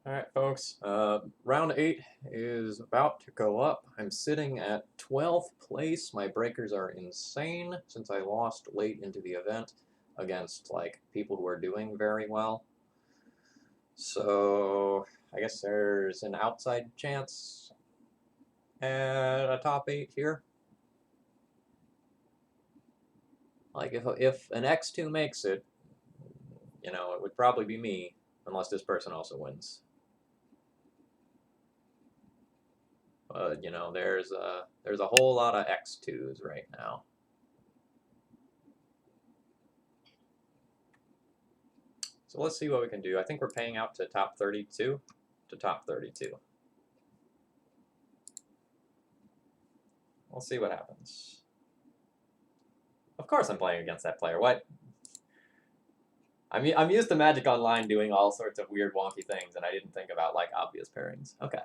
Alright, folks, round 8 is about to go up. I'm sitting at 12th place. My breakers are insane since I lost late into the event against, like, people who are doing very well. So, I guess there's an outside chance at a top 8 here. Like, if an X2 makes it, you know, it would probably be me, unless this person also wins. You know, there's a whole lot of X2s right now. So let's see what we can do. I think we're paying out to top 32. To top 32. We'll see what happens. Of course I'm playing against that player. What? I'm used to Magic Online doing all sorts of weird wonky things, and I didn't think about, like, obvious pairings. Okay.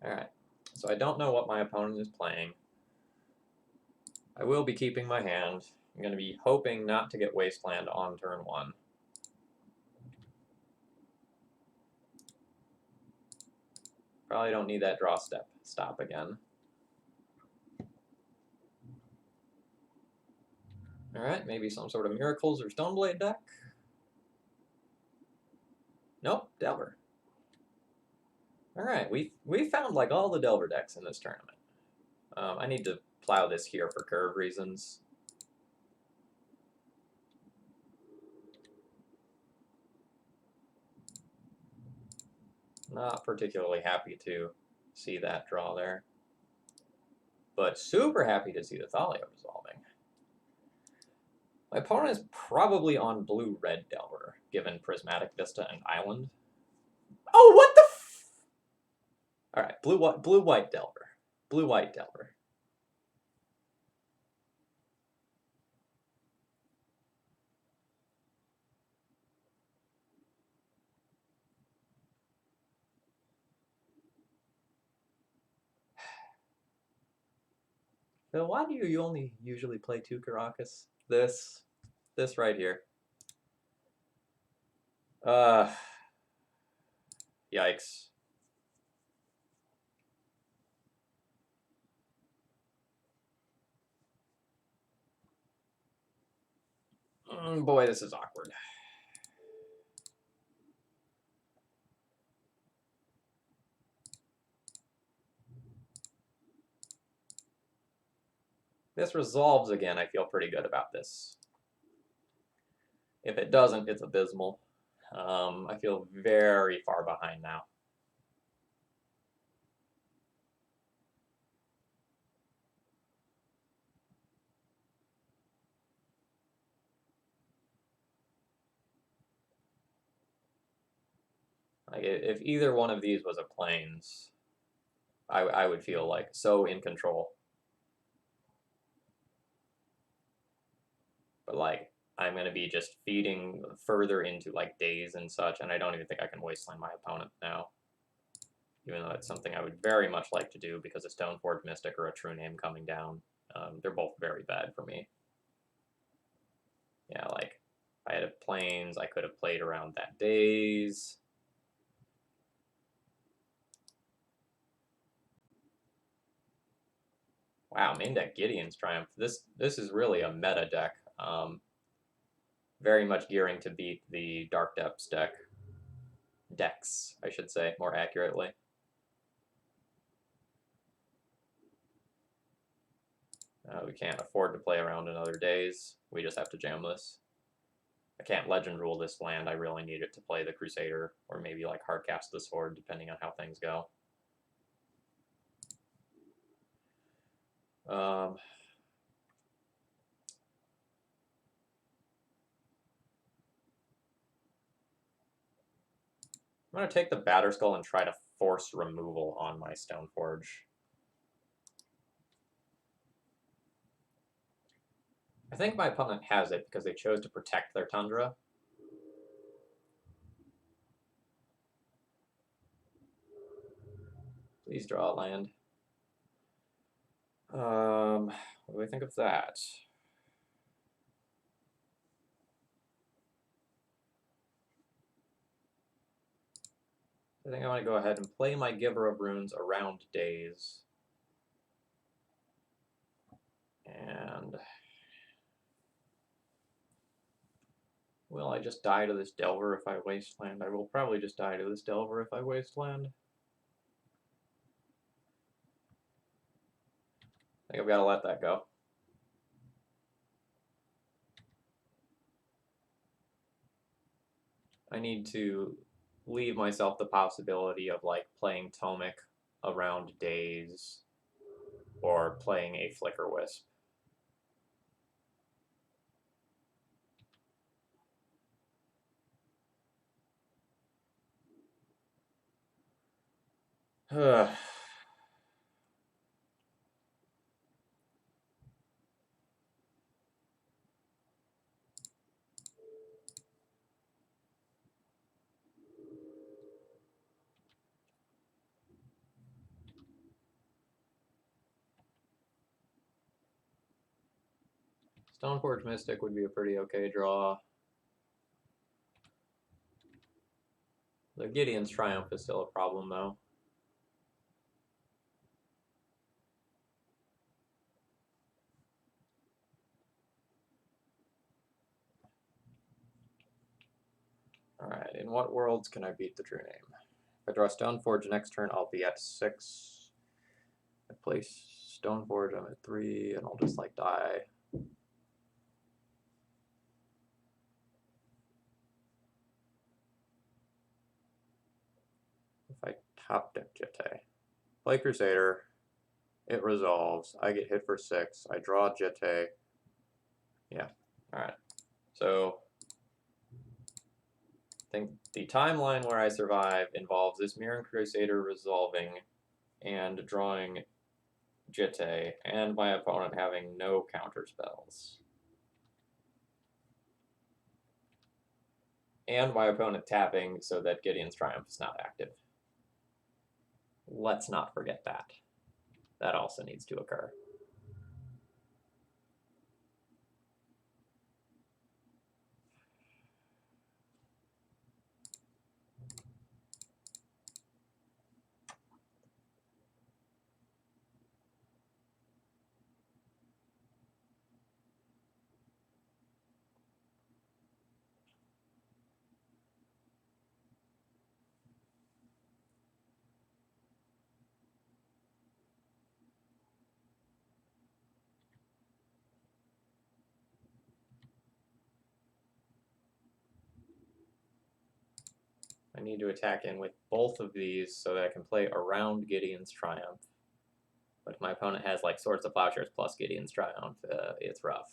Alright. So I don't know what my opponent is playing. I will be keeping my hand. I'm going to be hoping not to get Wasteland on turn 1. Probably don't need that draw stop again. Alright, maybe some sort of Miracles or Stoneblade deck. Nope, Delver. Alright, we found like all the Delver decks in this tournament. I need to plow this here for curve reasons. Not particularly happy to see that draw there. But super happy to see the Thalia resolving. My opponent is probably on blue-red Delver, given Prismatic Vista and Island. Oh, what the f... Alright, blue-white Delver. Blue-white Delver. Phil, why do you only usually play 2 Caracas? This right here. Yikes. Boy, this is awkward. This resolves again, I feel pretty good about this. If it doesn't, it's abysmal. I feel very far behind now. Like, if either one of these was a plains, I would feel like so in control. But like, I'm gonna be just feeding further into like days and such, and I don't even think I can wasteland my opponent now. Even though it's something I would very much like to do because a Stoneforge Mystic or a True Name coming down, they're both very bad for me. Yeah, like, if I had a plains, I could have played around that days. Wow, main deck Gideon's Triumph. This is really a meta deck. Very much gearing to beat the Dark Depths decks, I should say, more accurately. We can't afford to play around in other days. We just have to jam this. I can't Legend Rule this land. I really need it to play the Crusader, or maybe like Hardcast the Sword, depending on how things go. I'm going to take the Batterskull and try to force removal on my Stoneforge. I think my opponent has it because they chose to protect their Tundra. Please draw a land. What do I think of that? I think I want to go ahead and play my Giver of Runes around days. And will I just die to this Delver if I Wasteland? I will probably just die to this Delver if I Wasteland. I think I've got to let that go. I need to leave myself the possibility of like playing Tomic around days or playing a Flicker Wisp. Stoneforge Mystic would be a pretty okay draw. The Gideon's Triumph is still a problem, though. Alright, in what worlds can I beat the True Name? If I draw Stoneforge next turn, I'll be at 6. I place Stoneforge, I'm at 3, and I'll just, like, die. If I top deck Jitte, play Crusader, it resolves, I get hit for 6, I draw Jitte. Yeah, alright. So, I think the timeline where I survive involves this Mirran Crusader resolving and drawing Jitte, and my opponent having no counter spells. And my opponent tapping so that Gideon's Triumph is not active. Let's not forget that. That also needs to occur. I need to attack in with both of these so that I can play around Gideon's Triumph. But if my opponent has like Swords of Plowshares plus Gideon's Triumph, it's rough.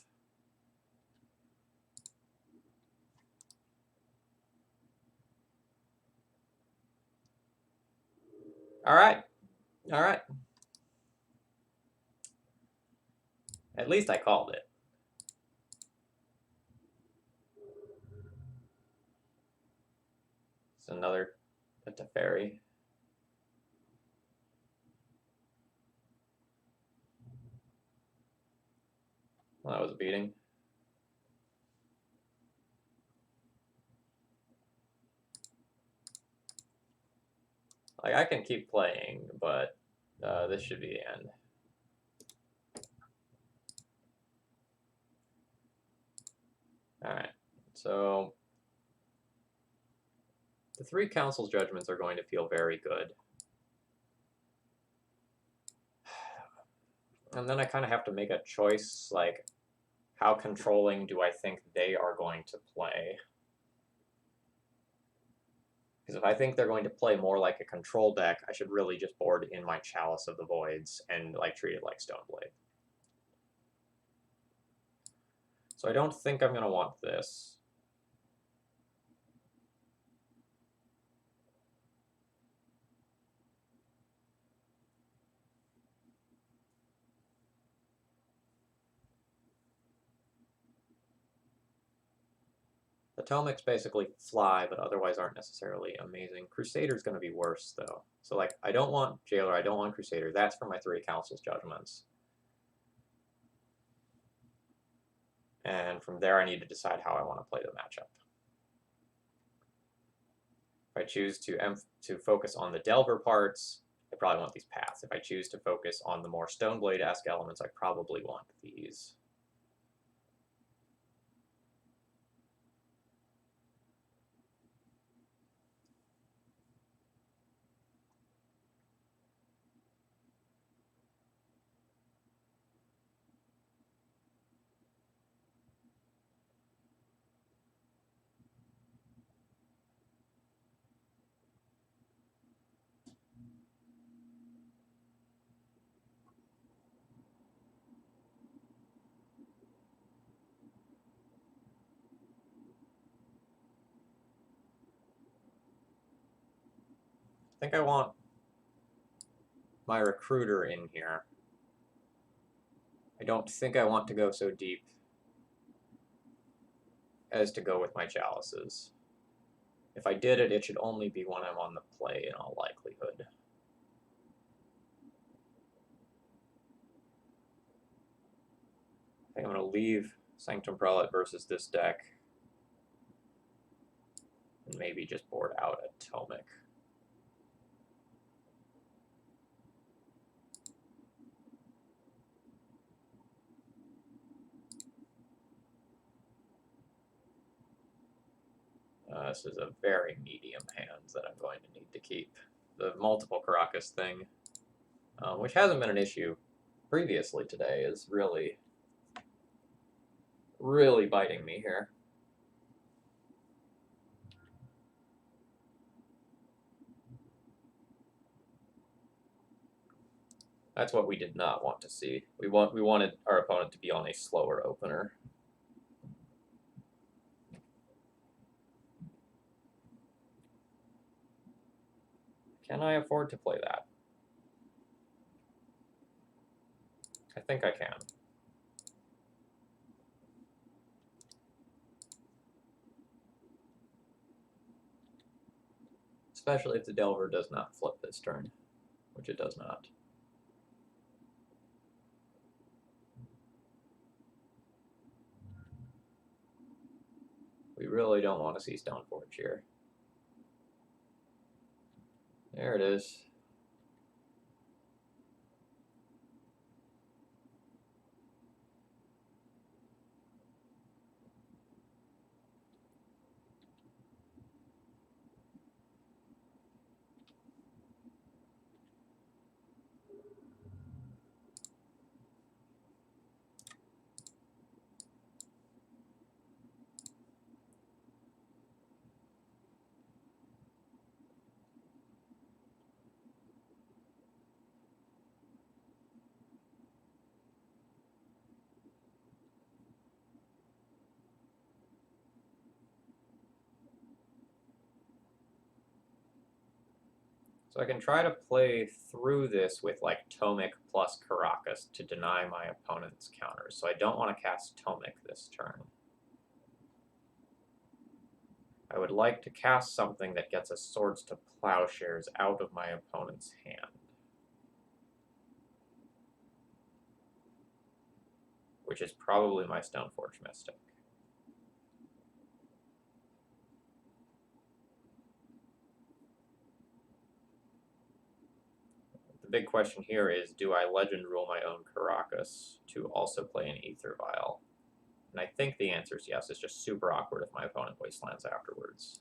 Alright. Alright. At least I called it. It's another Teferi. Well, that was a beating. Like, I can keep playing, but this should be the end. Alright, so the 3 Council's Judgments are going to feel very good. And then I kind of have to make a choice, like, how controlling do I think they are going to play? Because if I think they're going to play more like a control deck, I should really just board in my Chalice of the Voids and like treat it like Stoneblade. So I don't think I'm going to want this. The Tomics basically fly, but otherwise aren't necessarily amazing. Crusader's going to be worse, though. So, like, I don't want Jailer, I don't want Crusader. That's for my 3 Council's Judgments. And from there, I need to decide how I want to play the matchup. If I choose to focus on the Delver parts, I probably want these paths. If I choose to focus on the more Stoneblade-esque elements, I probably want these. I think I want my recruiter in here. I don't think I want to go so deep as to go with my chalices. If I did it, it should only be when I'm on the play in all likelihood. I think I'm going to leave Sanctum Prelate versus this deck and maybe just board out Atomic. This is a very medium hand that I'm going to need to keep. The multiple Caracas thing, which hasn't been an issue previously today, is really biting me here. That's what we did not want to see. We wanted our opponent to be on a slower opener. Can I afford to play that? I think I can. Especially if the Delver does not flip this turn, which it does not. We really don't want to see Stoneforge here. There it is. So I can try to play through this with like Tomic plus Caracas to deny my opponent's counters. So I don't want to cast Tomic this turn. I would like to cast something that gets us Swords to Plowshares out of my opponent's hand. Which is probably my Stoneforge Mystic. The big question here is, do I Legend Rule my own Caracas to also play an Aether Vial? And I think the answer is yes. It's just super awkward if my opponent Wastelands afterwards.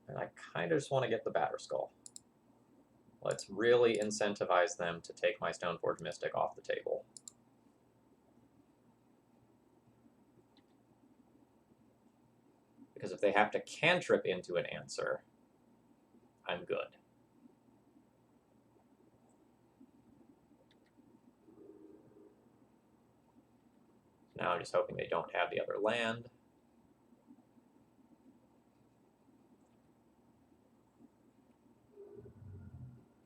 And I kind of just want to get the Batterskull. Let's really incentivize them to take my Stoneforge Mystic off the table. Because if they have to cantrip into an answer, I'm good. Now I'm just hoping they don't have the other land.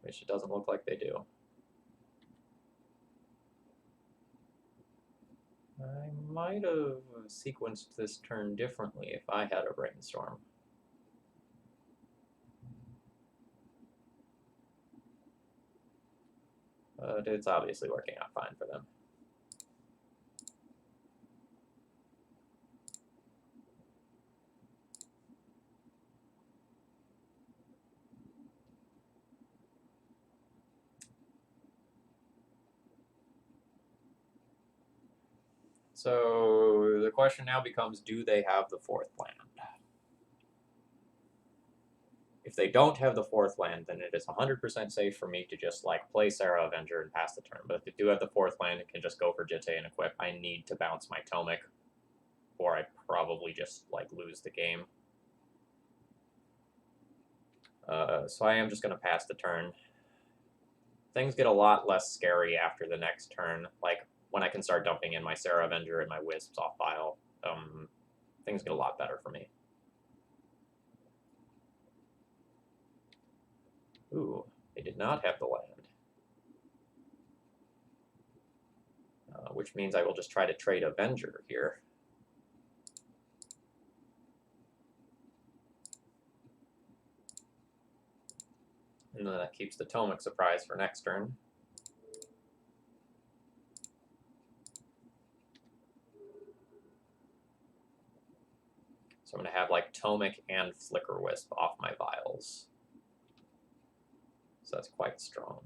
Which it doesn't look like they do. I might have sequenced this turn differently if I had a brainstorm. But it's obviously working out fine for them. So the question now becomes, do they have the fourth land? If they don't have the fourth land, then it is 100% safe for me to just like play Sarah Avenger and pass the turn. But if they do have the fourth land, it can just go for Jitte and equip. I need to bounce my Tomic, or I probably just like lose the game. So I am just going to pass the turn. Things get a lot less scary after the next turn. Like when I can start dumping in my Sarah Avenger and my Wisps off file, things get a lot better for me. Ooh, they did not have the land. Which means I will just try to trade Avenger here. And then that keeps the Tomic surprise for next turn. So I'm going to have like Tomic and Flicker Wisp off my vials. So that's quite strong.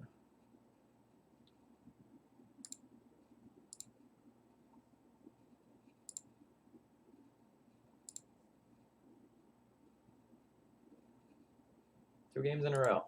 Two games in a row.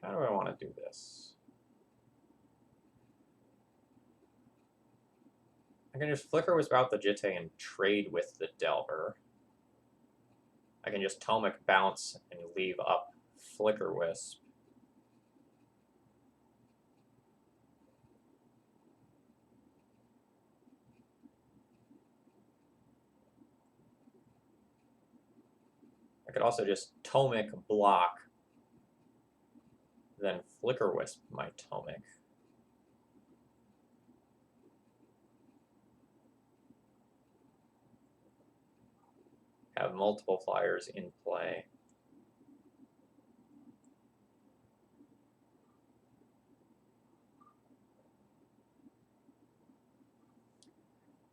How do I want to do this? I can just Flicker Wisp out the Jitte and trade with the Delver. I can just Tomic bounce and leave up Flicker Wisp. I could also just Tomic block, then Flicker Wisp my Tomic. Have multiple flyers in play.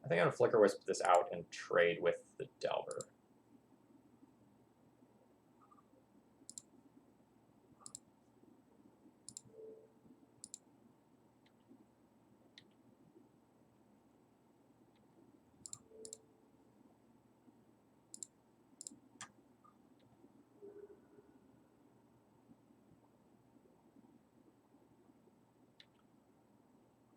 I think I'm going to Flicker Wisp this out and trade with the Delver.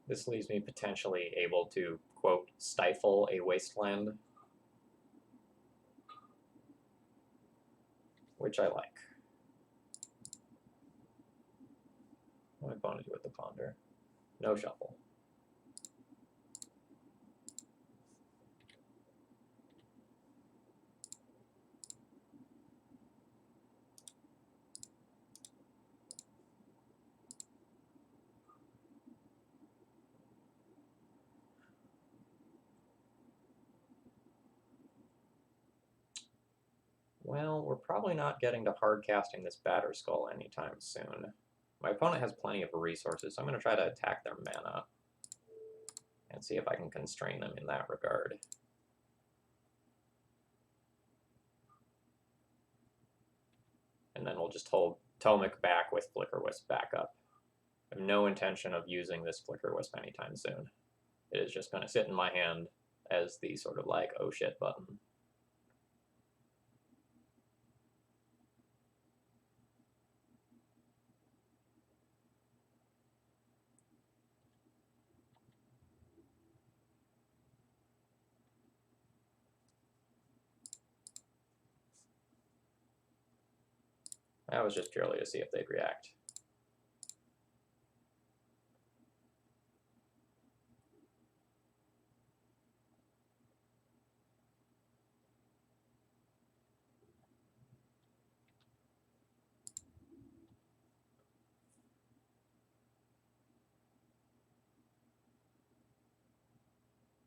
This leaves me potentially able to, quote, stifle a wasteland, which I like. What am I going to do with the Ponder? No shuffle. Well, we're probably not getting to hard casting this Batterskull anytime soon. My opponent has plenty of resources, so I'm going to try to attack their mana and see if I can constrain them in that regard. And then we'll just hold Tomic back with Flicker Wisp back up. I have no intention of using this Flicker Wisp anytime soon. it is just going to sit in my hand as the sort of like, oh shit button. That was just purely to see if they'd react.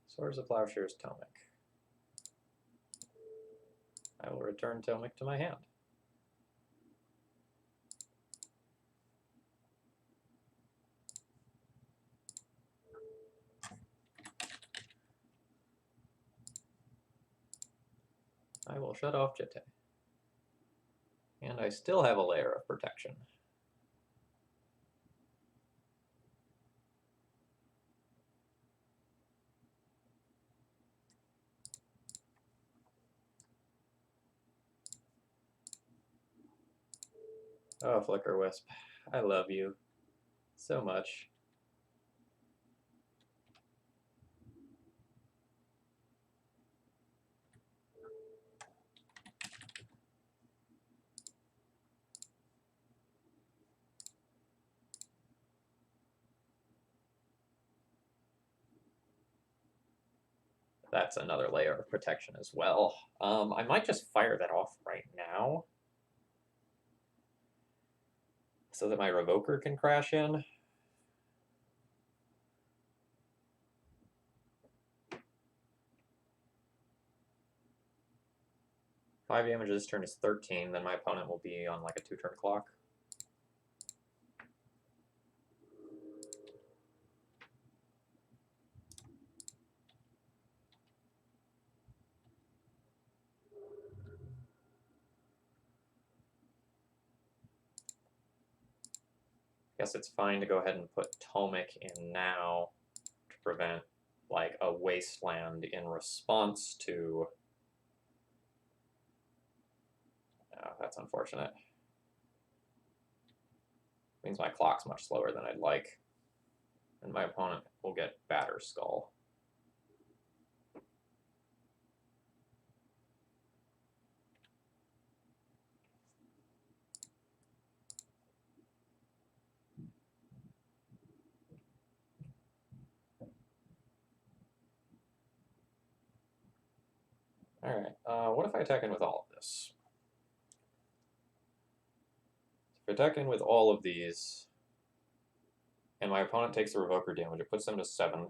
Swords of Plowshares, Tomic. I will return Tomic to my hand. I will shut off Jitte. And I still have a layer of protection. Oh, Flicker Wisp, I love you so much. That's another layer of protection as well. I might just fire that off right now so that my Revoker can crash in. Five damage this turn is 13, then my opponent will be on like a 2-turn clock. Guess it's fine to go ahead and put Tomic in now to prevent like a wasteland in response to... Oh, that's unfortunate. Means my clock's much slower than I'd like. And my opponent will get Batter Skull. Alright, what if I attack in with all of this? If I attack in with all of these, and my opponent takes the Revoker damage, it puts them to 7.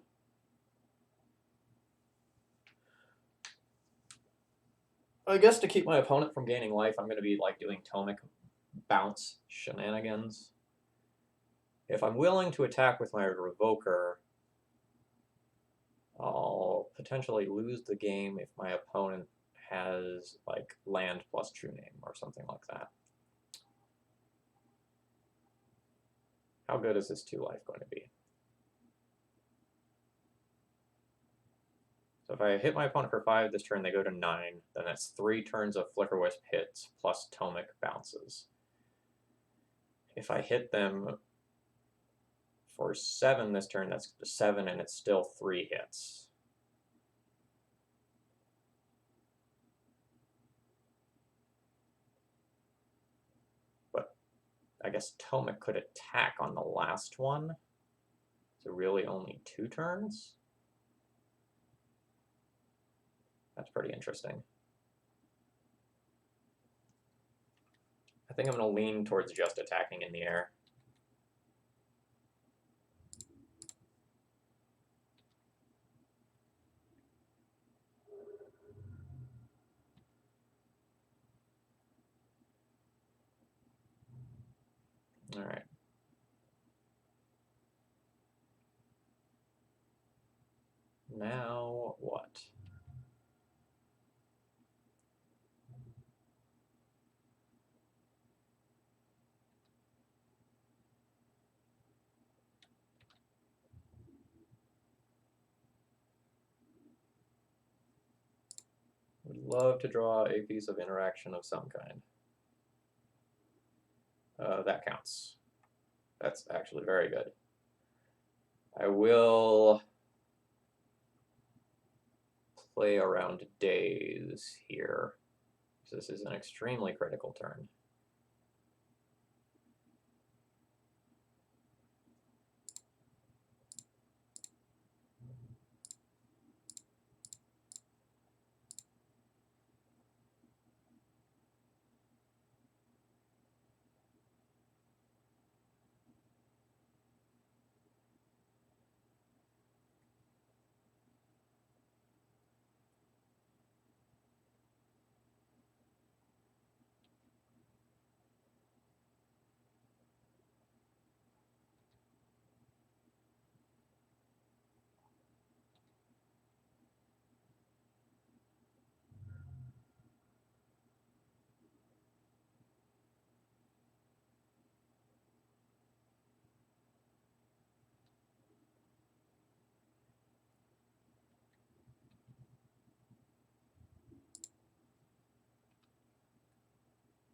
I guess to keep my opponent from gaining life, I'm going to be like doing Tomic bounce shenanigans. If I'm willing to attack with my Revoker, I'll potentially lose the game if my opponent has like land plus True Name or something like that. How good is this 2 life going to be? So if I hit my opponent for 5 this turn, they go to 9. Then that's 3 turns of Flicker Wisp hits plus Tomic bounces. If I hit them for 7 this turn, that's 7, and it's still 3 hits. But I guess Tomic could attack on the last one. So really only 2 turns? That's pretty interesting. I think I'm going to lean towards just attacking in the air. All right. Now what? love to draw a piece of interaction of some kind. That counts. That's actually very good. I will play around days here. So this is an extremely critical turn.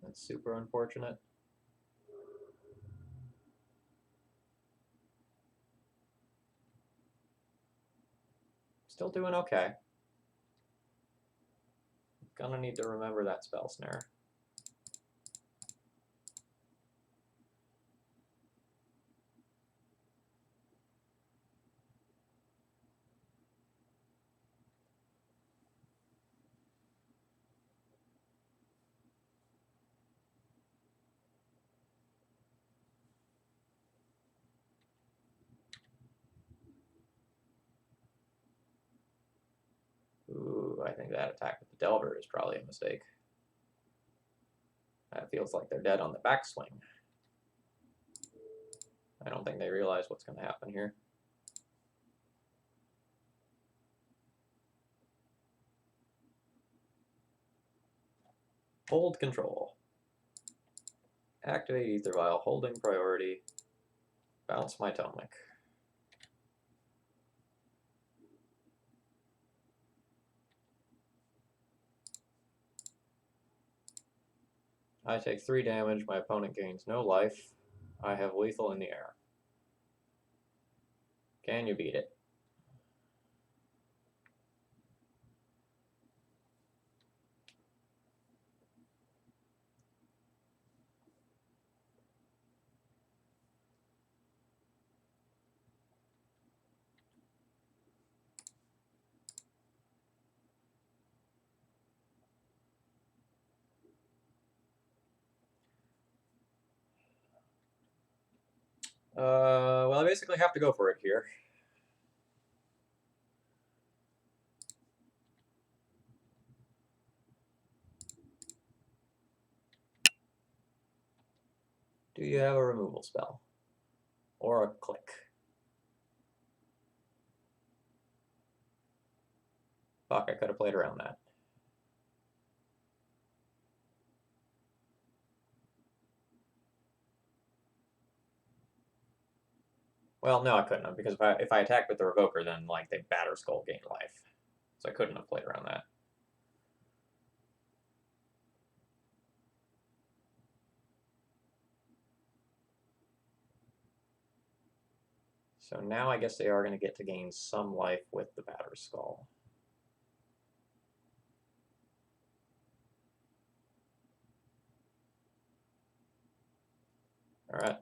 That's super unfortunate. Still doing okay. Gonna need to remember that spell snare. Ooh, I think that attack with the Delver is probably a mistake. That feels like they're dead on the backswing. I don't think they realize what's going to happen here. Hold control. Activate Ether Vial, holding priority. Bounce my Tonic. I take 3 damage, my opponent gains no life. I have lethal in the air. Can you beat it? Well, I basically have to go for it here. Do you have a removal spell? Or a click? Fuck, I could have played around that. Well, no, I couldn't have, because if I attacked with the Revoker, then, like, they Batter Skull gain life. So I couldn't have played around that. So now I guess they are going to get to gain some life with the Batter Skull. Alright.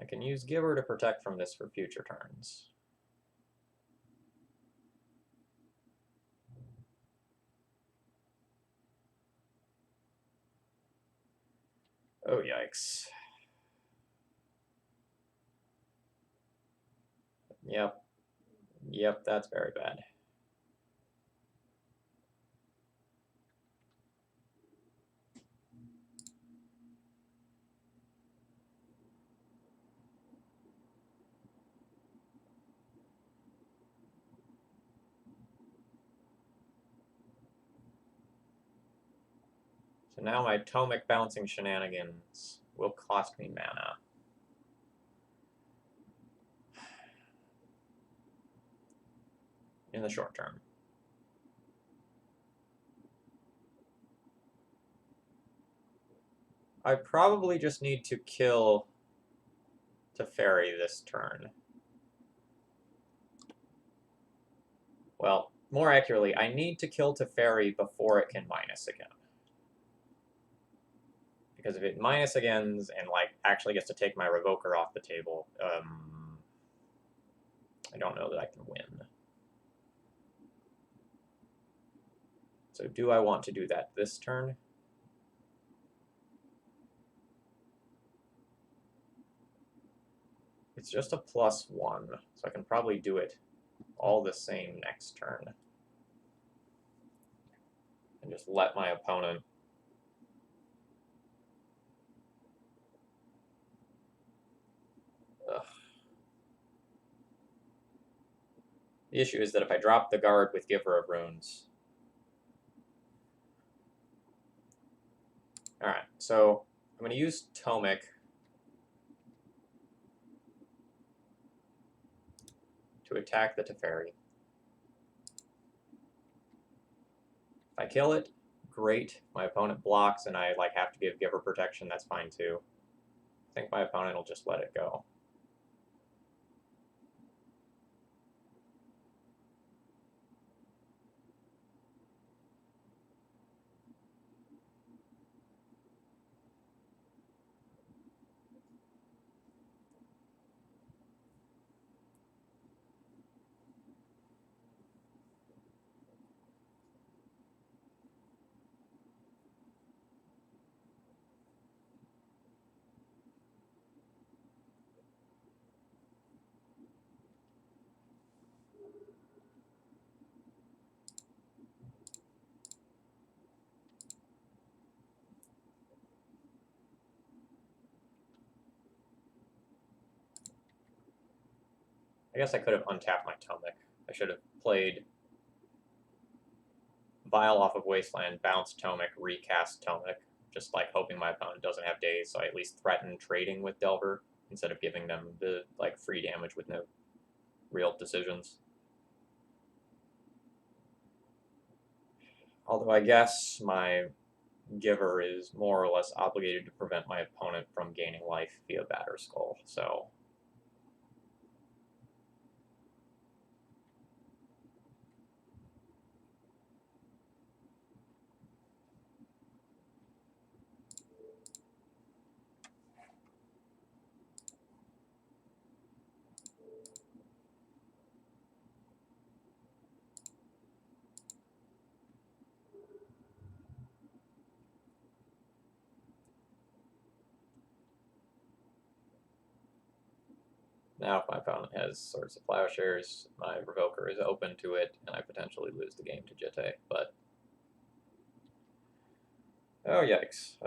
I can use Giver to protect from this for future turns. Oh, yikes. Yep. Yep, that's very bad. So now my Tomic bouncing shenanigans will cost me mana. In the short term. I probably just need to kill Teferi this turn. Well, more accurately, I need to kill Teferi before it can minus again. Because if it minus agains and like actually gets to take my Revoker off the table, I don't know that I can win. So do I want to do that this turn? It's just a +1, so I can probably do it all the same next turn. And just let my opponent The issue is that if I drop the guard with Giver of Runes... Alright, so I'm going to use Tomic to attack the Teferi. If I kill it, great. My opponent blocks and I like have to give Giver protection, that's fine too. I think my opponent will just let it go. I guess I could have untapped my Tomic. I should have played Vial off of Wasteland, bounce Tomic, recast Tomic, just like hoping my opponent doesn't have days, so I at least threaten trading with Delver instead of giving them the like free damage with no real decisions. Although I guess my Giver is more or less obligated to prevent my opponent from gaining life via Batterskull, so... Now if my opponent has Swords of Plowshares, my Revoker is open to it, and I potentially lose the game to Jitte, but... Oh, yikes.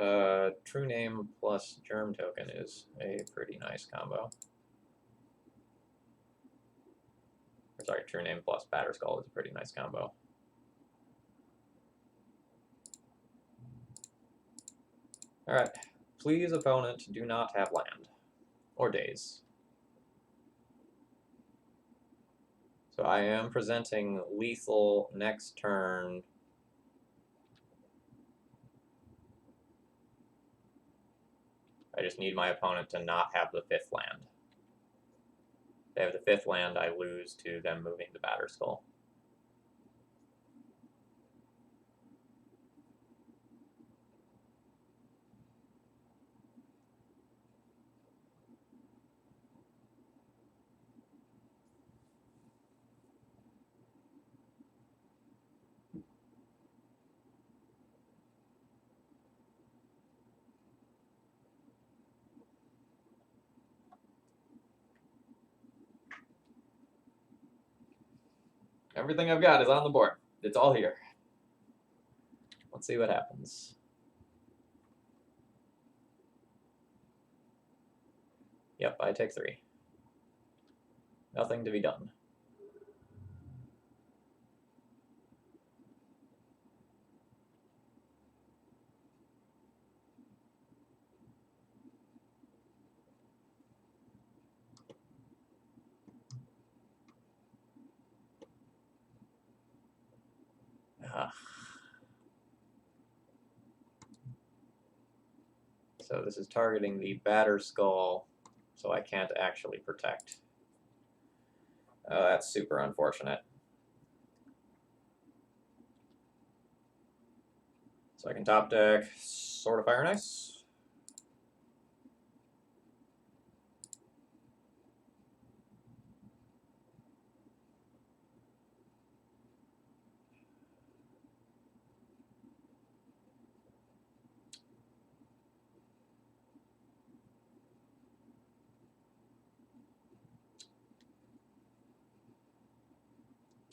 True Name plus Germ Token is a pretty nice combo. Sorry, True Name plus Batterskull is a pretty nice combo. Alright. Please, opponent, do not have land. Or days. So I am presenting lethal next turn. I just need my opponent to not have the 5th land. If they have the 5th land, I lose to them moving the Batterskull. Everything I've got is on the board. It's all here. Let's see what happens. Yep, I take 3. Nothing to be done. So this is targeting the batter skull, so I can't actually protect. Oh, that's super unfortunate. So I can top deck Sword of Fire and Ice.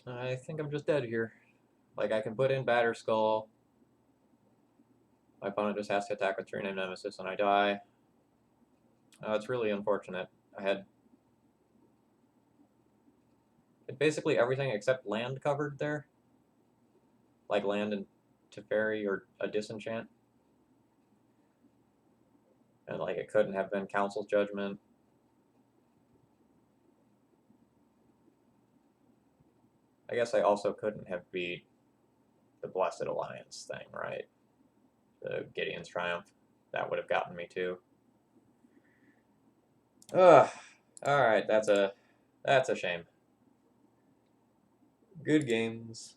I think I'm just dead here. Like, I can put in Batter Skull. My opponent just has to attack with 3-name Nemesis, and I die. It's really unfortunate. I had basically everything except land covered there. Like land and Teferi or a Disenchant. And, like, it couldn't have been Council's Judgment. I guess I also couldn't have beat the Blessed Alliance thing, right? The Gideon's Triumph. That would have gotten me too. Ugh. Alright, that's a shame. Good games.